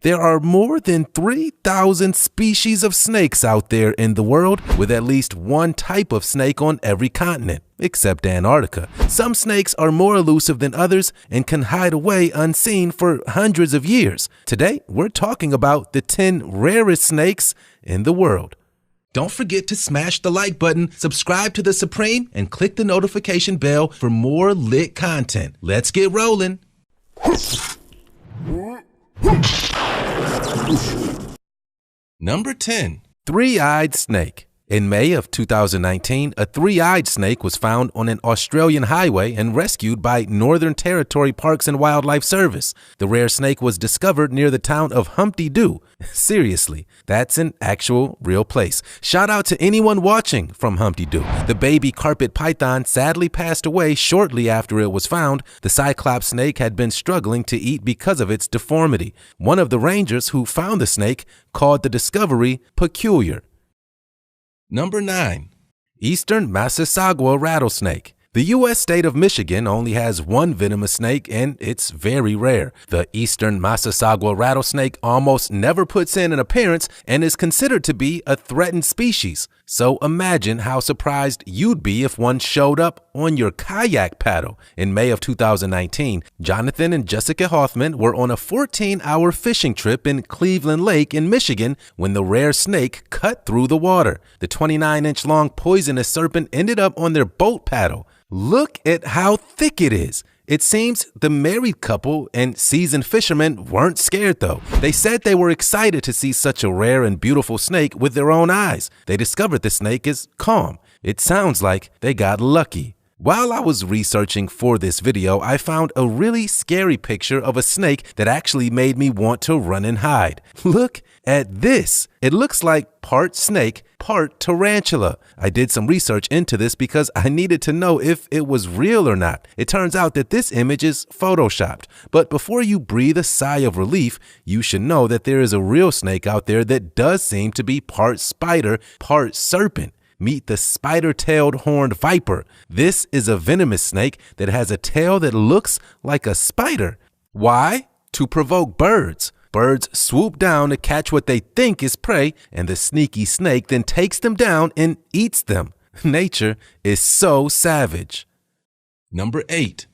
There are more than 3,000 species of snakes out there in the world, with at least one type of snake on every continent, except Antarctica. Some snakes are more elusive than others and can hide away unseen for hundreds of years. Today, we're talking about the 10 rarest snakes in the world. Don't forget to smash the like button, subscribe to The Supreme, and click the notification bell for more lit content. Let's get rolling. Number 10. Three-eyed snake. In May of 2019, a three-eyed snake was found on an Australian highway and rescued by Northern Territory Parks and Wildlife Service. The rare snake was discovered near the town of Humpty Doo. Seriously, that's an actual real place. Shout out to anyone watching from Humpty Doo. The baby carpet python sadly passed away shortly after it was found. The cyclops snake had been struggling to eat because of its deformity. One of the rangers who found the snake called the discovery peculiar. Number 9. Eastern Massasauga rattlesnake. The U.S. state of Michigan only has one venomous snake, and it's very rare. The Eastern Massasauga rattlesnake almost never puts in an appearance and is considered to be a threatened species. So imagine how surprised you'd be if one showed up on your kayak paddle. In May of 2019, Jonathan and Jessica Hoffman were on a 14-hour fishing trip in Cleveland Lake in Michigan when the rare snake cut through the water. The 29-inch-long poisonous serpent ended up on their boat paddle. Look at how thick it is. It seems the married couple and seasoned fishermen weren't scared, though. They said they were excited to see such a rare and beautiful snake with their own eyes. They discovered the snake is calm. It sounds like they got lucky. While I was researching for this video, I found a really scary picture of a snake that actually made me want to run and hide. Look at this. It looks like part snake, part tarantula. I did some research into this because I needed to know if it was real or not. It turns out that this image is photoshopped. But before you breathe a sigh of relief, you should know that there is a real snake out there that does seem to be part spider, part serpent. Meet the spider-tailed horned viper. This is a venomous snake that has a tail that looks like a spider. Why? To provoke birds. Birds swoop down to catch what they think is prey, and the sneaky snake then takes them down and eats them. Nature is so savage. Number 8.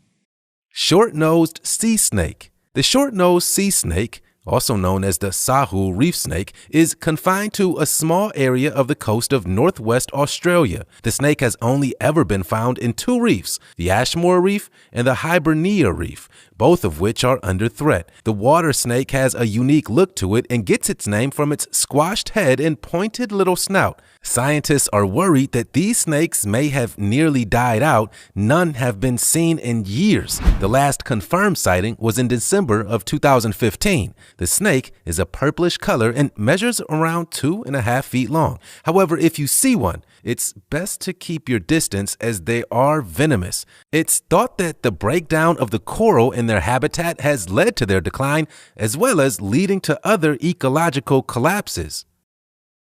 Short-nosed sea snake. The short-nosed sea snake, also known as the Sahu reef snake, is confined to a small area of the coast of northwest Australia. The snake has only ever been found in two reefs, the Ashmore Reef and the Hibernia Reef, both of which are under threat. The water snake has a unique look to it and gets its name from its squashed head and pointed little snout. Scientists are worried that these snakes may have nearly died out. None have been seen in years. The last confirmed sighting was in December of 2015. The snake is a purplish color and measures around 2.5 feet long. However, if you see one, it's best to keep your distance as they are venomous. It's thought that the breakdown of the coral in their habitat has led to their decline, as well as leading to other ecological collapses.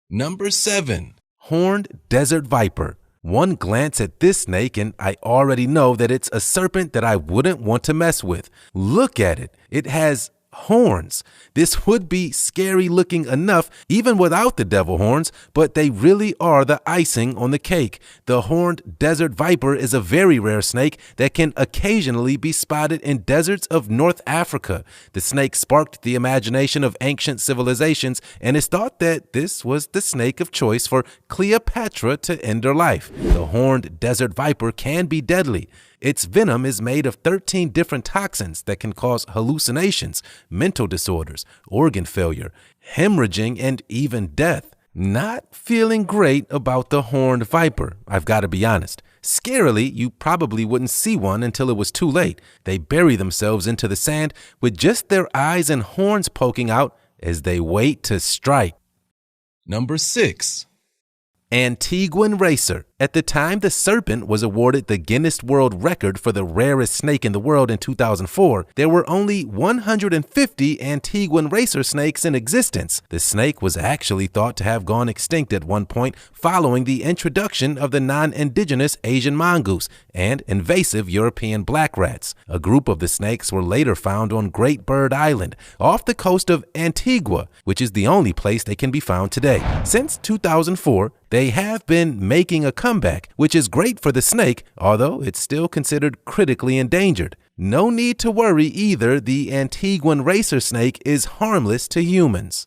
Number 7. Horned desert viper. One glance at this snake and I already know that it's a serpent that I wouldn't want to mess with. Look at it. It has horns. This would be scary looking enough even without the devil horns, but they really are the icing on the cake. The horned desert viper is a very rare snake that can occasionally be spotted in deserts of North Africa. The snake sparked the imagination of ancient civilizations, and it's thought that this was the snake of choice for Cleopatra to end her life. The horned desert viper can be deadly. Its venom is made of 13 different toxins that can cause hallucinations, mental disorders, organ failure, hemorrhaging, and even death. Not feeling great about the horned viper, I've got to be honest. Scarily, you probably wouldn't see one until it was too late. They bury themselves into the sand with just their eyes and horns poking out as they wait to strike. Number 6. Antiguan racer. At the time the serpent was awarded the Guinness World Record for the rarest snake in the world in 2004, there were only 150 Antiguan racer snakes in existence. The snake was actually thought to have gone extinct at one point following the introduction of the non-indigenous Asian mongoose and invasive European black rats. A group of the snakes were later found on Great Bird Island, off the coast of Antigua, which is the only place they can be found today. Since 2004, they have been making a comeback, which is great for the snake, although it's still considered critically endangered. No need to worry either, the Antiguan racer snake is harmless to humans.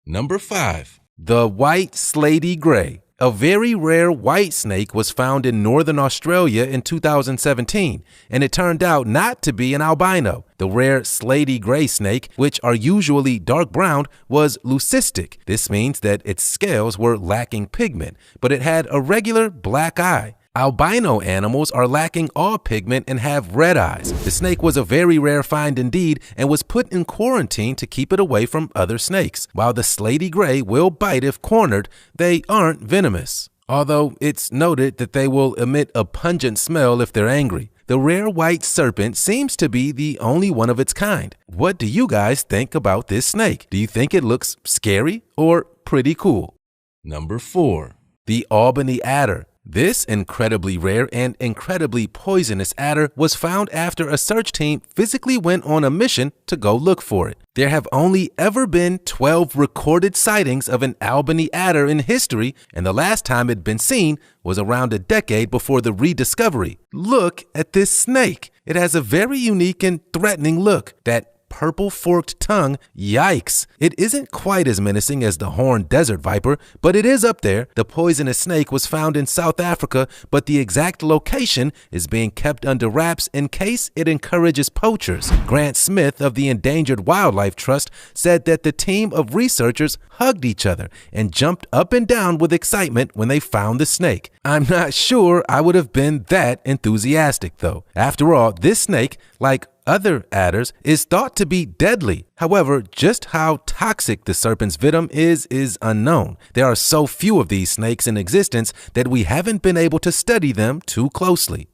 Number 5. The white slaty gray. A very rare white snake was found in northern Australia in 2017, and it turned out not to be an albino. The rare slaty gray snake, which are usually dark brown, was leucistic. This means that its scales were lacking pigment, but it had a regular black eye. Albino animals are lacking all pigment and have red eyes. The snake was a very rare find indeed and was put in quarantine to keep it away from other snakes. While the slaty gray will bite if cornered, they aren't venomous, although it's noted that they will emit a pungent smell if they're angry. The rare white serpent seems to be the only one of its kind. What do you guys think about this snake? Do you think it looks scary or pretty cool? Number 4. The Albany adder. This incredibly rare and incredibly poisonous adder was found after a search team physically went on a mission to go look for it. There have only ever been 12 recorded sightings of an Albany adder in history, and the last time it'd been seen was around a decade before the rediscovery. Look at this snake. It has a very unique and threatening look. That purple forked tongue, yikes. It isn't quite as menacing as the horned desert viper, but it is up there. The poisonous snake was found in South Africa, but the exact location is being kept under wraps in case it encourages poachers. Grant Smith of the Endangered Wildlife Trust said that the team of researchers hugged each other and jumped up and down with excitement when they found the snake. I'm not sure I would have been that enthusiastic though. After all, this snake, like other adders, is thought to be deadly. However, just how toxic the serpent's venom is unknown. There are so few of these snakes in existence that we haven't been able to study them too closely.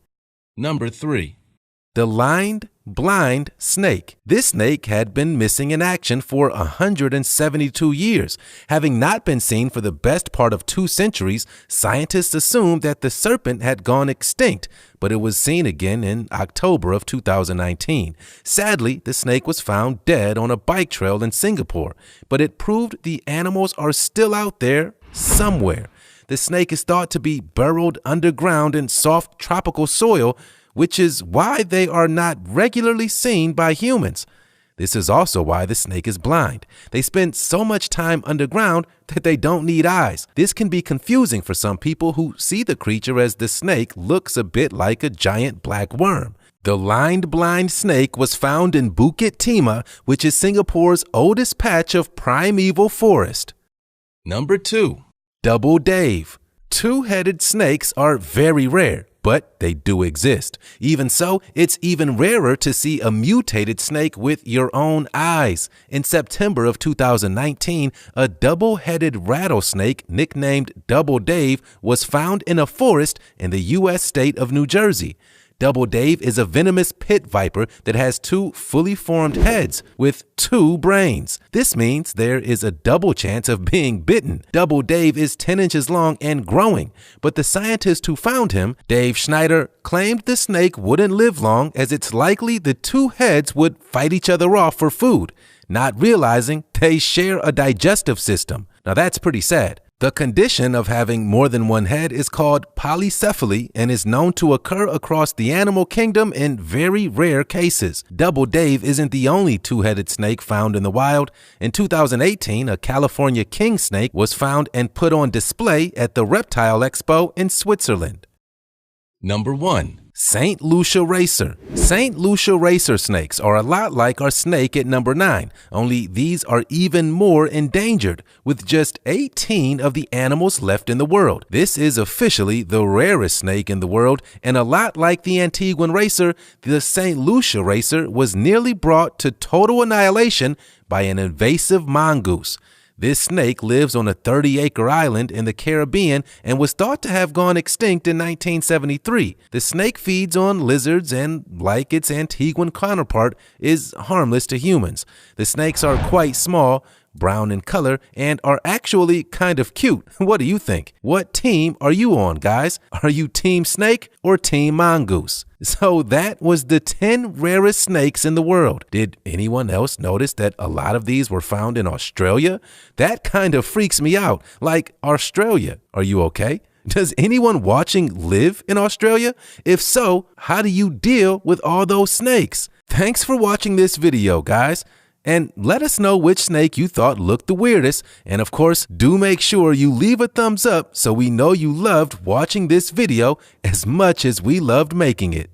Number 3. The lined blind snake. This snake had been missing in action for 172 years. Having not been seen for the best part of 2 centuries, scientists assumed that the serpent had gone extinct, but it was seen again in October of 2019. Sadly, the snake was found dead on a bike trail in Singapore, but it proved the animals are still out there somewhere. The snake is thought to be burrowed underground in soft tropical soil, which is why they are not regularly seen by humans. This is also why the snake is blind. They spend so much time underground that they don't need eyes. This can be confusing for some people who see the creature as the snake looks a bit like a giant black worm. The lined blind snake was found in Bukit Timah, which is Singapore's oldest patch of primeval forest. Number 2. Double Dave. 2-headed snakes are very rare, but they do exist. Even so, it's even rarer to see a mutated snake with your own eyes. In September of 2019, a double-headed rattlesnake nicknamed Double Dave was found in a forest in the U.S. state of New Jersey. Double Dave is a venomous pit viper that has 2 fully formed heads with 2 brains. This means there is a double chance of being bitten. Double Dave is 10 inches long and growing, but the scientist who found him, Dave Schneider, claimed the snake wouldn't live long as it's likely the 2 heads would fight each other off for food, not realizing they share a digestive system. Now that's pretty sad. The condition of having more than one head is called polycephaly and is known to occur across the animal kingdom in very rare cases. Double Dave isn't the only 2-headed snake found in the wild. In 2018, a California king snake was found and put on display at the Reptile Expo in Switzerland. Number 1. St. Lucia racer. St. Lucia racer snakes are a lot like our snake at number 9, only these are even more endangered, with just 18 of the animals left in the world. This is officially the rarest snake in the world, and a lot like the Antiguan racer, the St. Lucia racer was nearly brought to total annihilation by an invasive mongoose. This snake lives on a 30-acre island in the Caribbean and was thought to have gone extinct in 1973. The snake feeds on lizards and, like its Antiguan counterpart, is harmless to humans. The snakes are quite small, brown in color, and are actually kind of cute. What do you think? What team are you on, guys? Are you Team Snake or Team Mongoose? So that was the 10 rarest snakes in the world. Did anyone else notice that a lot of these were found in Australia? That kind of freaks me out. Like, Australia, are you okay? Does anyone watching live in Australia? If so, how do you deal with all those snakes? Thanks for watching this video, guys. And let us know which snake you thought looked the weirdest. And of course, do make sure you leave a thumbs up so we know you loved watching this video as much as we loved making it.